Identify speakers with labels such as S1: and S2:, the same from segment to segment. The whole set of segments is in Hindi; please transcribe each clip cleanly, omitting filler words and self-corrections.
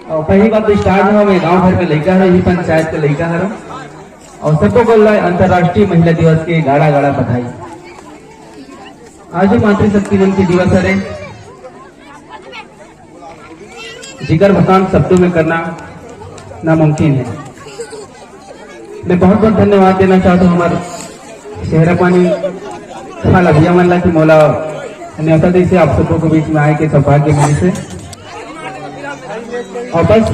S1: और पहली बात तो स्टार्ट हुआ मैं गांव भर के लड़का है, यही पंचायत के लड़का है और सबको बोल रहा है अंतर्राष्ट्रीय महिला दिवस के गाड़ा गाड़ा बधाई। आज मातृशक्ति मन की दिवस है, जिगर बखान शब्दों में करना नामुमकिन है। मैं बहुत बहुत धन्यवाद देना चाहता हूँ हमारे शहरा पानी खाला भैया मल्ला की मौला न्योता दी से आप सबों के बीच में आए के सौभाग्य मिले से, और बस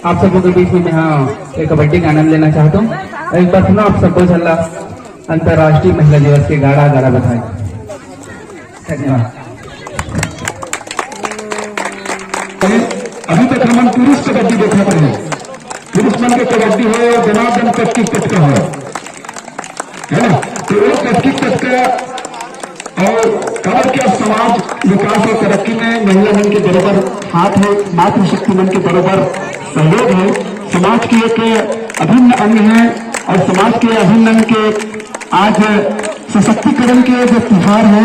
S1: आप सबों के बीच में मैं हाँ एक कबड्डी का आनंद लेना चाहता हूँ। एक बार सुना आप सबको चल अंतर्राष्ट्रीय महिला दिवस के गाड़ा गाड़ा बधाई। धन्यवाद।
S2: अभी तक हम पुरुष कबड्डी देखा पड़े, पुरुष मन के कबड्डी हो या जनार्दन कटकी कटका हो, है ना। तो वो कटकी कटका और कबर के समाज विकास और तरक्की में महिला मन के बराबर हाथ है, मातृशक्ति मन के बराबर सहयोग है, समाज की एक अभिन्न अंग है। और समाज के अभिन्न अंग के आज सशक्तिकरण के जो त्योहार है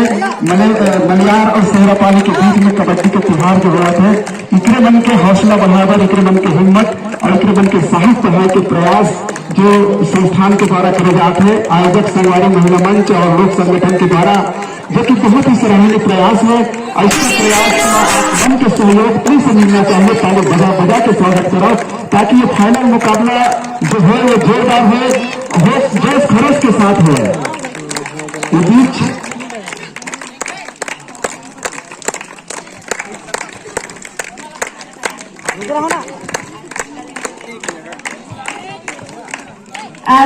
S2: मलियार और सहरापाली के बीच में कबड्डी के त्योहार जो हुआ है, इकरे मन के हौसला बढ़ावर, इकरे मन के हिम्मत और इकरे मन के साहस बढ़ाए के प्रयास जो संस्थान के द्वारा करे जाते हैं, आयोजक संगवारी महिला मंच और लोक संगठन के द्वारा, जो कि बहुत ही सराहनीय प्रयास है। ऐसे प्रयास मन के सहयोग पुलिस से मिलना चाहिए। पहले बजा बजा के स्वागत करो ताकि ये फाइनल मुकाबला जो है वो जोरदार हो, जोश खरोश के साथ हो। ये बीच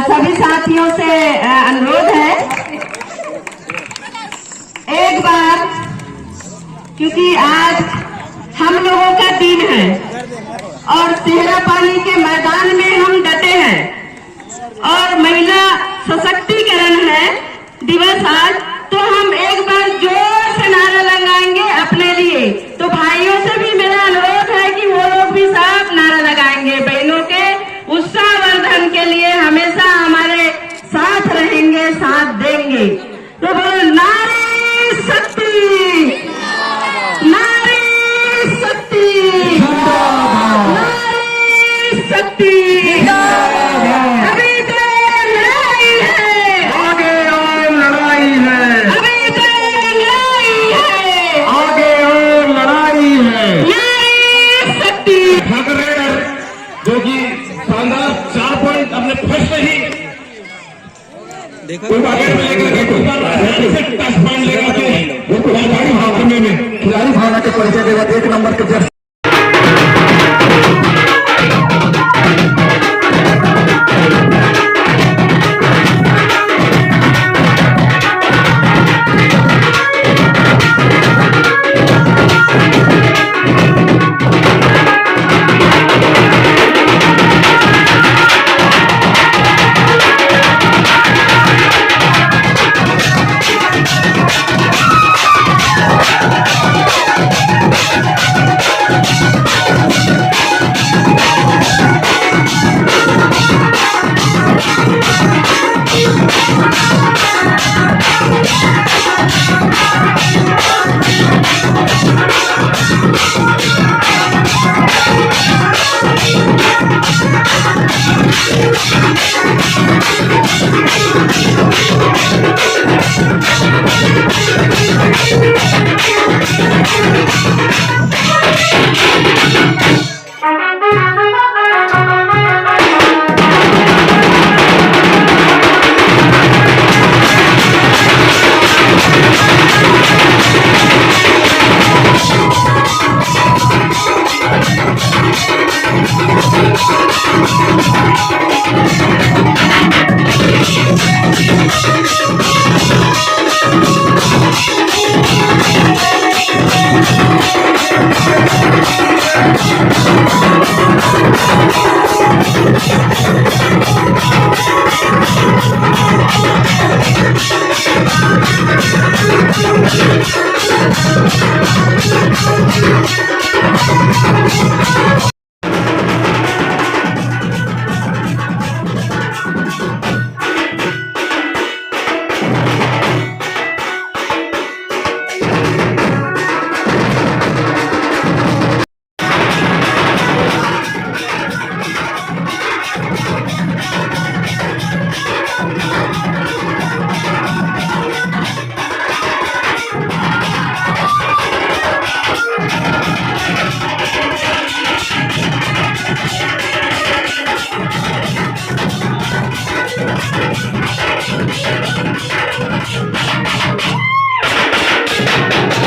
S3: सभी साथियों से अनुरोध है एक बार, क्योंकि आज हम लोगों का दिन है और सेहरा पानी के मैदान में हम डटे हैं और महिला सशक्तिकरण है दिवस आज, तो हम एक बार जोर से नारा लगाएंगे अपने लिए। तो भाइयों से भी मेरा अनुरोध है कि वो लोग भी सब नारा लगाएंगे, बहनों के उत्साहवर्धन के लिए हमेशा हमारे साथ रहेंगे, साथ देंगे। तो बोलो नारी शक्ति, नारी शक्ति, नारी शक्ति। अभी तो लड़ाई है,
S2: आगे और लड़ाई है,
S3: अभी तो लड़ाई है,
S2: आगे और लड़ाई है।
S3: नारी शक्ति।
S2: जो कि शानदार 4 पॉइंट अपने फर्स्ट ही खिलाड़ी भावना के परिचय देगा 1 नंबर के जर्सी।